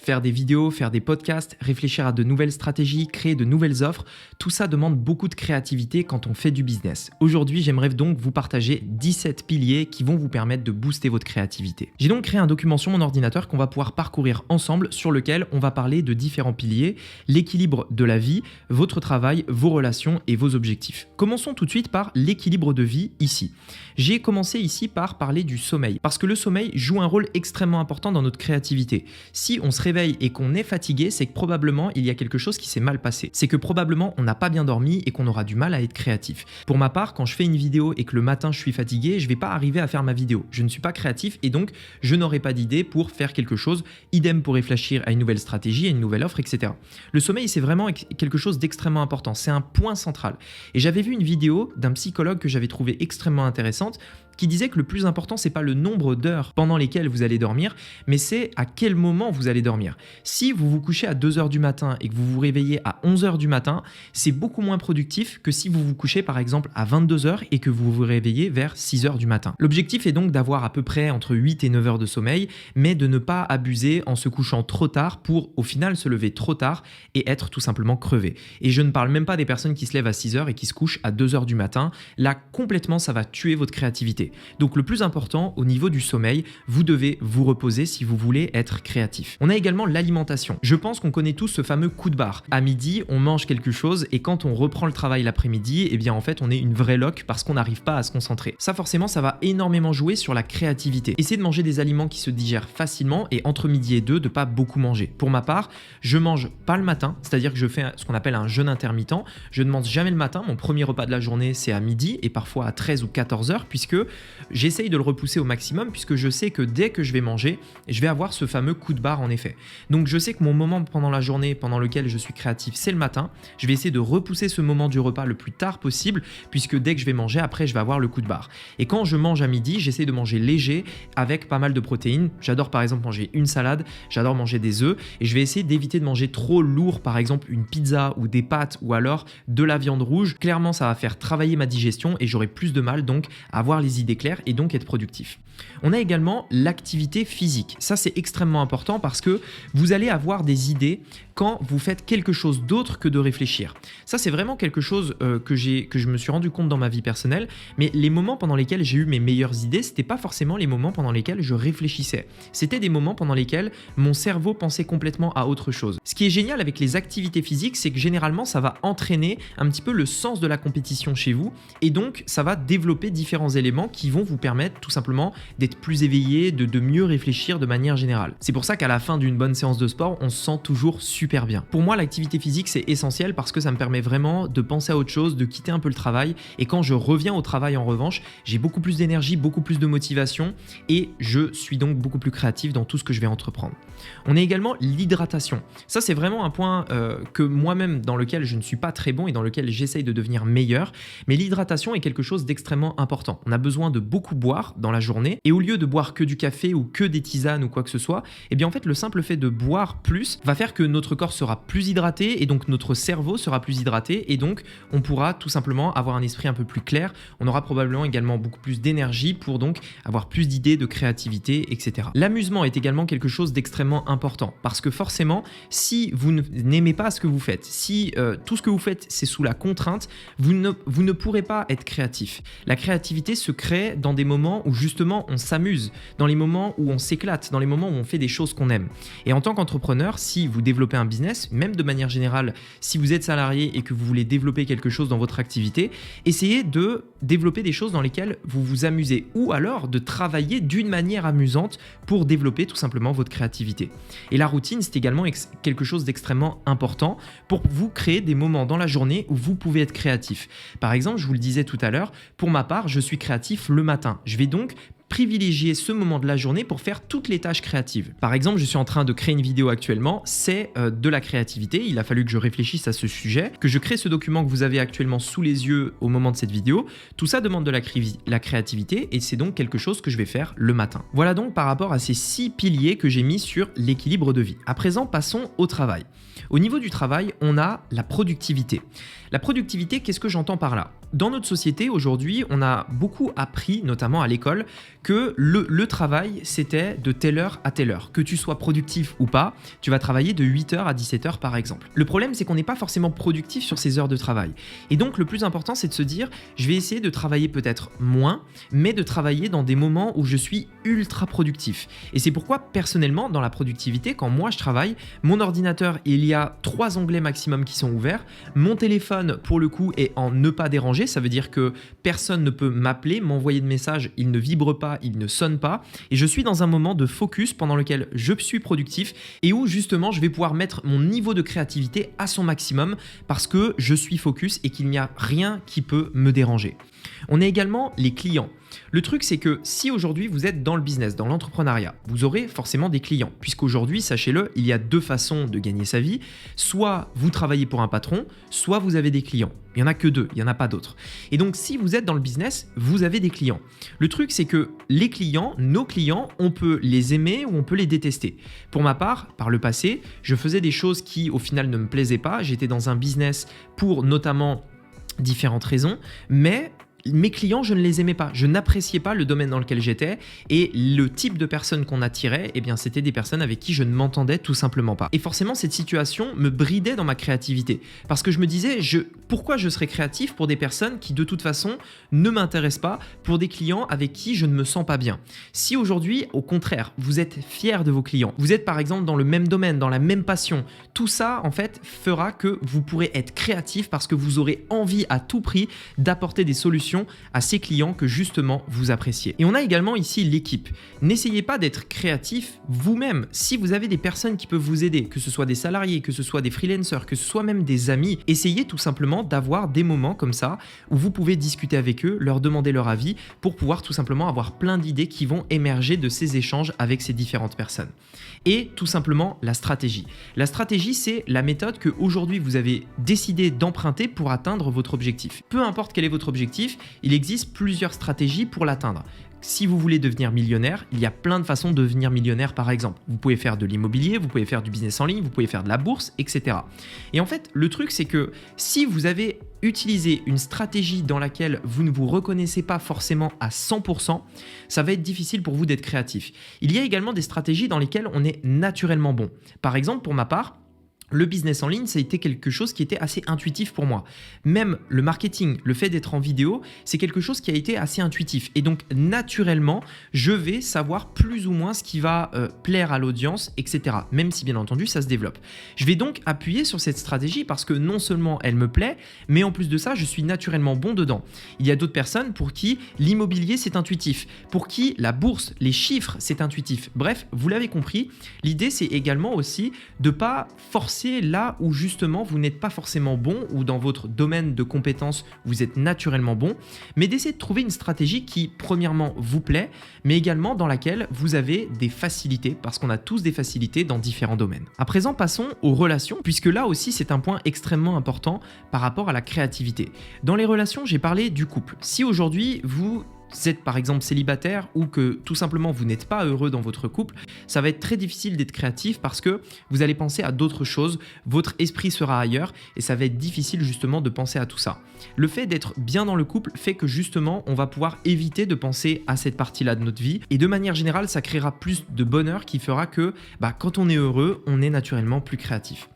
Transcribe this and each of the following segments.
Faire des vidéos, faire des podcasts, réfléchir à de nouvelles stratégies, créer de nouvelles offres, tout ça demande beaucoup de créativité quand on fait du business. Aujourd'hui, j'aimerais donc vous partager 17 piliers qui vont vous permettre de booster votre créativité. J'ai donc créé un document sur mon ordinateur qu'on va pouvoir parcourir ensemble, sur lequel on va parler de différents piliers, l'équilibre de la vie, votre travail, vos relations et vos objectifs. Commençons tout de suite par l'équilibre de vie ici. J'ai commencé ici par parler du sommeil, parce que le sommeil joue un rôle extrêmement important dans notre créativité. Si on se réveille et qu'on est fatigué, c'est que probablement il y a quelque chose qui s'est mal passé. C'est que probablement on n'a pas bien dormi et qu'on aura du mal à être créatif. Pour ma part, quand je fais une vidéo et que le matin je suis fatigué, je ne vais pas arriver à faire ma vidéo. Je ne suis pas créatif et donc je n'aurai pas d'idée pour faire quelque chose. Idem pour réfléchir à une nouvelle stratégie, à une nouvelle offre, etc. Le sommeil, c'est vraiment quelque chose d'extrêmement important. C'est un point central. Et j'avais vu une vidéo d'un psychologue que j'avais trouvé extrêmement intéressante, qui disait que le plus important, c'est pas le nombre d'heures pendant lesquelles vous allez dormir, mais c'est à quel moment vous allez dormir. Si vous vous couchez à 2h du matin et que vous vous réveillez à 11h du matin, c'est beaucoup moins productif que si vous vous couchez par exemple à 22h et que vous vous réveillez vers 6h du matin. L'objectif est donc d'avoir à peu près entre 8 et 9 heures de sommeil, mais de ne pas abuser en se couchant trop tard pour au final se lever trop tard et être tout simplement crevé. Et je ne parle même pas des personnes qui se lèvent à 6h et qui se couchent à 2h du matin. Là, complètement, ça va tuer votre créativité. Donc le plus important au niveau du sommeil, vous devez vous reposer si vous voulez être créatif. On a également l'alimentation. Je pense qu'on connaît tous ce fameux coup de barre. À midi, on mange quelque chose et quand on reprend le travail l'après-midi, eh bien en fait, on est une vraie loque parce qu'on n'arrive pas à se concentrer. Ça forcément, ça va énormément jouer sur la créativité. Essayez de manger des aliments qui se digèrent facilement et entre midi et 2, de pas beaucoup manger. Pour ma part, je mange pas le matin, c'est-à-dire que je fais ce qu'on appelle un jeûne intermittent. Je ne mange jamais le matin. Mon premier repas de la journée, c'est à midi et parfois à 13 ou 14 heures puisque j'essaye de le repousser au maximum puisque je sais que dès que je vais manger, je vais avoir ce fameux coup de barre en effet. Donc je sais que mon moment pendant la journée pendant lequel je suis créatif, c'est le matin. Je vais essayer de repousser ce moment du repas le plus tard possible puisque dès que je vais manger, après je vais avoir le coup de barre. Et quand je mange à midi, j'essaie de manger léger avec pas mal de protéines. J'adore par exemple manger une salade, j'adore manger des œufs et je vais essayer d'éviter de manger trop lourd, par exemple une pizza ou des pâtes ou alors de la viande rouge. Clairement, ça va faire travailler ma digestion et j'aurai plus de mal donc à avoir les idées claires et donc être productif. On a également l'activité physique. Ça, c'est extrêmement important parce que vous allez avoir des idées quand vous faites quelque chose d'autre que de réfléchir. Ça, c'est vraiment quelque chose que je me suis rendu compte dans ma vie personnelle, mais les moments pendant lesquels j'ai eu mes meilleures idées, c'était pas forcément les moments pendant lesquels je réfléchissais. C'était des moments pendant lesquels mon cerveau pensait complètement à autre chose. Ce qui est génial avec les activités physiques, c'est que généralement, ça va entraîner un petit peu le sens de la compétition chez vous et donc ça va développer différents éléments qui vont vous permettre tout simplement d'être plus éveillé, de mieux réfléchir de manière générale. C'est pour ça qu'à la fin d'une bonne séance de sport, on se sent toujours super bien. Pour moi, l'activité physique, c'est essentiel parce que ça me permet vraiment de penser à autre chose, de quitter un peu le travail. Et quand je reviens au travail, en revanche, j'ai beaucoup plus d'énergie, beaucoup plus de motivation et je suis donc beaucoup plus créatif dans tout ce que je vais entreprendre. On a également l'hydratation. Ça, c'est vraiment un point que moi-même, dans lequel je ne suis pas très bon et dans lequel j'essaye de devenir meilleur. Mais l'hydratation est quelque chose d'extrêmement important. On a besoin de beaucoup boire dans la journée et au lieu de boire que du café ou que des tisanes ou quoi que ce soit, eh bien en fait le simple fait de boire plus va faire que notre corps sera plus hydraté et donc notre cerveau sera plus hydraté et donc on pourra tout simplement avoir un esprit un peu plus clair. On aura probablement également beaucoup plus d'énergie pour donc avoir plus d'idées, de créativité, etc. L'amusement est également quelque chose d'extrêmement important parce que forcément, si vous n'aimez pas ce que vous faites, si tout ce que vous faites c'est sous la contrainte, vous ne pourrez pas être créatif. La créativité se crée dans des moments où justement on s'amuse, dans les moments où on s'éclate, dans les moments où on fait des choses qu'on aime. Et en tant qu'entrepreneur, si vous développez un business, même de manière générale, si vous êtes salarié et que vous voulez développer quelque chose dans votre activité, essayez de développer des choses dans lesquelles vous vous amusez ou alors de travailler d'une manière amusante pour développer tout simplement votre créativité. Et la routine, c'est également quelque chose d'extrêmement important pour vous créer des moments dans la journée où vous pouvez être créatif. Par exemple, je vous le disais tout à l'heure, pour ma part, je suis créatif le matin. Je vais donc privilégier ce moment de la journée pour faire toutes les tâches créatives. Par exemple, je suis en train de créer une vidéo actuellement, c'est de la créativité. Il a fallu que je réfléchisse à ce sujet, que je crée ce document que vous avez actuellement sous les yeux au moment de cette vidéo. Tout ça demande de la créativité et c'est donc quelque chose que je vais faire le matin. Voilà donc par rapport à ces 6 piliers que j'ai mis sur l'équilibre de vie. À présent, passons au travail. Au niveau du travail, on a la productivité. La productivité, qu'est-ce que j'entends par là ? Dans notre société, aujourd'hui, on a beaucoup appris, notamment à l'école, que le travail, c'était de telle heure à telle heure. Que tu sois productif ou pas, tu vas travailler de 8h à 17h par exemple. Le problème, c'est qu'on n'est pas forcément productif sur ces heures de travail. Et donc, le plus important, c'est de se dire, je vais essayer de travailler peut-être moins, mais de travailler dans des moments où je suis ultra productif. Et c'est pourquoi, personnellement, dans la productivité, quand moi je travaille, mon ordinateur, il y a 3 onglets maximum qui sont ouverts. Mon téléphone, pour le coup, est en ne pas déranger. Ça veut dire que personne ne peut m'appeler, m'envoyer de messages, il ne vibre pas, il ne sonne pas. Et je suis dans un moment de focus pendant lequel je suis productif et où justement je vais pouvoir mettre mon niveau de créativité à son maximum parce que je suis focus et qu'il n'y a rien qui peut me déranger. On a également les clients. Le truc, c'est que si aujourd'hui vous êtes dans le business, dans l'entrepreneuriat, vous aurez forcément des clients. Puisqu'aujourd'hui, sachez-le, il y a 2 façons de gagner sa vie. Soit vous travaillez pour un patron, soit vous avez des clients. Il n'y en a que 2, il n'y en a pas d'autres. Et donc, si vous êtes dans le business, vous avez des clients. Le truc, c'est que les clients, nos clients, on peut les aimer ou on peut les détester. Pour ma part, par le passé, je faisais des choses qui, au final, ne me plaisaient pas. J'étais dans un business pour notamment différentes raisons, mais mes clients, je ne les aimais pas. Je n'appréciais pas le domaine dans lequel j'étais et le type de personnes qu'on attirait, eh bien, c'était des personnes avec qui je ne m'entendais tout simplement pas. Et forcément, cette situation me bridait dans ma créativité parce que je me disais, pourquoi je serais créatif pour des personnes qui de toute façon ne m'intéressent pas, pour des clients avec qui je ne me sens pas bien. Si aujourd'hui, au contraire, vous êtes fier de vos clients, vous êtes par exemple dans le même domaine, dans la même passion, tout ça en fait fera que vous pourrez être créatif parce que vous aurez envie à tout prix d'apporter des solutions à ces clients que justement vous appréciez. Et on a également ici l'équipe. N'essayez pas d'être créatif vous-même. Si vous avez des personnes qui peuvent vous aider, que ce soit des salariés, que ce soit des freelancers, que ce soit même des amis, essayez tout simplement d'avoir des moments comme ça où vous pouvez discuter avec eux, leur demander leur avis pour pouvoir tout simplement avoir plein d'idées qui vont émerger de ces échanges avec ces différentes personnes. Et tout simplement la stratégie. La stratégie, c'est la méthode que aujourd'hui vous avez décidé d'emprunter pour atteindre votre objectif. Peu importe quel est votre objectif, il existe plusieurs stratégies pour l'atteindre. Si vous voulez devenir millionnaire, il y a plein de façons de devenir millionnaire par exemple. Vous pouvez faire de l'immobilier, vous pouvez faire du business en ligne, vous pouvez faire de la bourse, etc. Et en fait, le truc c'est que si vous avez utilisé une stratégie dans laquelle vous ne vous reconnaissez pas forcément à 100%, ça va être difficile pour vous d'être créatif. Il y a également des stratégies dans lesquelles on est naturellement bon. Par exemple, pour ma part, le business en ligne, ça a été quelque chose qui était assez intuitif pour moi. Même le marketing, le fait d'être en vidéo, c'est quelque chose qui a été assez intuitif. Et donc, naturellement, je vais savoir plus ou moins ce qui va plaire à l'audience, etc. Même si, bien entendu, ça se développe. Je vais donc appuyer sur cette stratégie parce que non seulement elle me plaît, mais en plus de ça, je suis naturellement bon dedans. Il y a d'autres personnes pour qui l'immobilier, c'est intuitif. Pour qui la bourse, les chiffres, c'est intuitif. Bref, vous l'avez compris, l'idée, c'est également aussi de ne pas forcer là où justement vous n'êtes pas forcément bon ou dans votre domaine de compétences vous êtes naturellement bon, mais d'essayer de trouver une stratégie qui premièrement vous plaît, mais également dans laquelle vous avez des facilités parce qu'on a tous des facilités dans différents domaines. À présent, passons aux relations puisque là aussi c'est un point extrêmement important par rapport à la créativité. Dans les relations, j'ai parlé du couple. Si aujourd'hui vous êtes par exemple célibataire ou que tout simplement vous n'êtes pas heureux dans votre couple, ça va être très difficile d'être créatif parce que vous allez penser à d'autres choses, votre esprit sera ailleurs et ça va être difficile justement de penser à tout ça. Le fait d'être bien dans le couple fait que justement on va pouvoir éviter de penser à cette partie-là de notre vie et de manière générale ça créera plus de bonheur qui fera que quand on est heureux, on est naturellement plus créatif.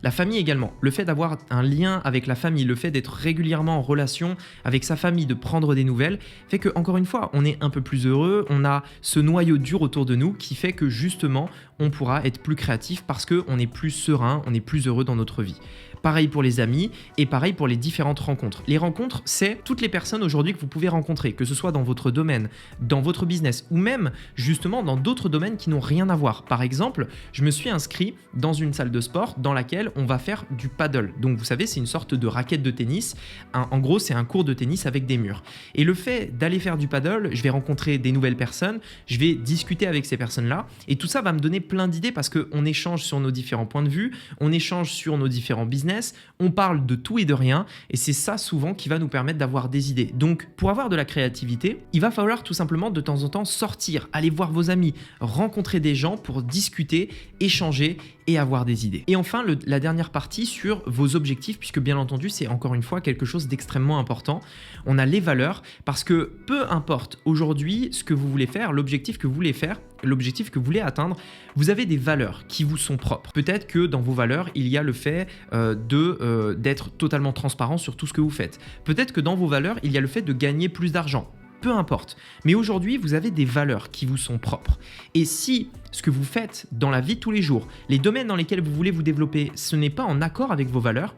La famille également, le fait d'avoir un lien avec la famille, le fait d'être régulièrement en relation avec sa famille, de prendre des nouvelles, fait que encore une fois, on est un peu plus heureux, on a ce noyau dur autour de nous qui fait que justement, on pourra être plus créatif parce qu'on est plus serein, on est plus heureux dans notre vie. Pareil pour les amis et pareil pour les différentes rencontres. Les rencontres, c'est toutes les personnes aujourd'hui que vous pouvez rencontrer, que ce soit dans votre domaine, dans votre business ou même justement dans d'autres domaines qui n'ont rien à voir. Par exemple, je me suis inscrit dans une salle de sport dans laquelle on va faire du paddle. Donc vous savez, c'est une sorte de raquette de tennis. En gros, c'est un court de tennis avec des murs. Et le fait d'aller faire du paddle, je vais rencontrer des nouvelles personnes, je vais discuter avec ces personnes-là et tout ça va me donner plein d'idées parce qu'on échange sur nos différents points de vue, on échange sur nos différents business, on parle de tout et de rien et c'est ça souvent qui va nous permettre d'avoir des idées. Donc pour avoir de la créativité, il va falloir tout simplement de temps en temps sortir, aller voir vos amis, rencontrer des gens pour discuter, échanger et avoir des idées. Et enfin, la dernière partie sur vos objectifs, puisque bien entendu, c'est encore une fois quelque chose d'extrêmement important. On a les valeurs, parce que peu importe aujourd'hui ce que vous voulez faire, l'objectif que vous voulez faire, l'objectif que vous voulez atteindre, vous avez des valeurs qui vous sont propres. Peut-être que dans vos valeurs, il y a le fait d'être totalement transparent sur tout ce que vous faites. Peut-être que dans vos valeurs, il y a le fait de gagner plus d'argent. Peu importe. Mais aujourd'hui, vous avez des valeurs qui vous sont propres. Et si ce que vous faites dans la vie de tous les jours, les domaines dans lesquels vous voulez vous développer, ce n'est pas en accord avec vos valeurs,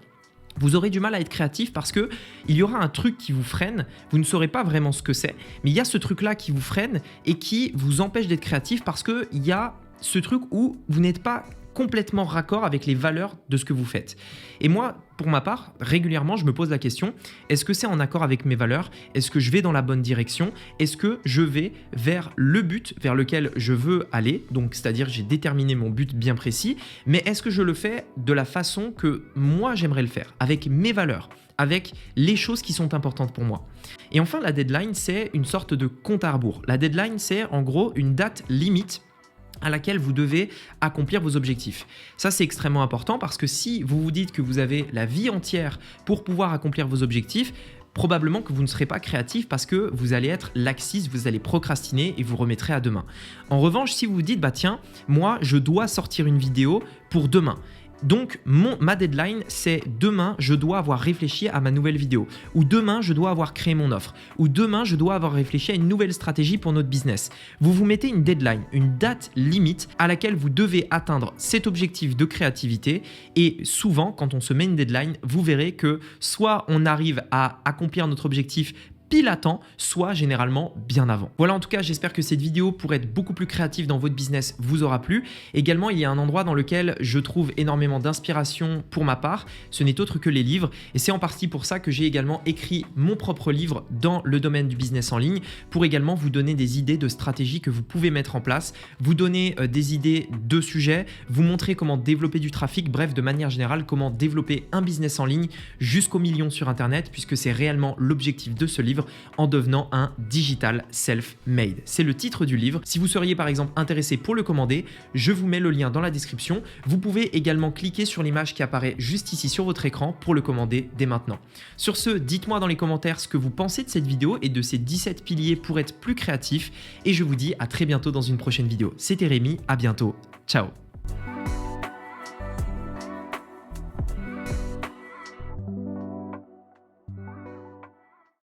vous aurez du mal à être créatif parce qu'il y aura un truc qui vous freine, vous ne saurez pas vraiment ce que c'est, mais il y a ce truc-là qui vous freine et qui vous empêche d'être créatif parce qu'il y a ce truc où vous n'êtes pas complètement raccord avec les valeurs de ce que vous faites. Et moi, pour ma part, régulièrement, je me pose la question, est-ce que c'est en accord avec mes valeurs? Est-ce que je vais dans la bonne direction? Est-ce que je vais vers le but vers lequel je veux aller? Donc, c'est-à-dire, j'ai déterminé mon but bien précis, mais est-ce que je le fais de la façon que moi, j'aimerais le faire, avec mes valeurs, avec les choses qui sont importantes pour moi? Et enfin, la deadline, c'est une sorte de compte à rebours. La deadline, c'est en gros une date limite à laquelle vous devez accomplir vos objectifs. Ça, c'est extrêmement important parce que si vous vous dites que vous avez la vie entière pour pouvoir accomplir vos objectifs, probablement que vous ne serez pas créatif parce que vous allez être laxiste, vous allez procrastiner et vous remettrez à demain. En revanche, si vous vous dites, bah tiens, moi, je dois sortir une vidéo pour demain. Donc, ma deadline, c'est demain, je dois avoir réfléchi à ma nouvelle vidéo. Ou demain, je dois avoir créé mon offre. Ou demain, je dois avoir réfléchi à une nouvelle stratégie pour notre business. Vous vous mettez une deadline, une date limite à laquelle vous devez atteindre cet objectif de créativité. Et souvent, quand on se met une deadline, vous verrez que soit on arrive à accomplir notre objectif pile à temps, soit généralement bien avant. Voilà, en tout cas, j'espère que cette vidéo, pour être beaucoup plus créative dans votre business, vous aura plu. Également, il y a un endroit dans lequel je trouve énormément d'inspiration pour ma part. Ce n'est autre que les livres. Et c'est en partie pour ça que j'ai également écrit mon propre livre dans le domaine du business en ligne, pour également vous donner des idées de stratégies que vous pouvez mettre en place, vous donner des idées de sujets, vous montrer comment développer du trafic, bref, de manière générale, comment développer un business en ligne jusqu'au million sur Internet, puisque c'est réellement l'objectif de ce livre, en devenant un digital self-made. C'est le titre du livre. Si vous seriez par exemple intéressé pour le commander, je vous mets le lien dans la description. Vous pouvez également cliquer sur l'image qui apparaît juste ici sur votre écran pour le commander dès maintenant. Sur ce, dites-moi dans les commentaires ce que vous pensez de cette vidéo et de ces 17 piliers pour être plus créatif et je vous dis à très bientôt dans une prochaine vidéo. C'était Rémi, à bientôt. Ciao.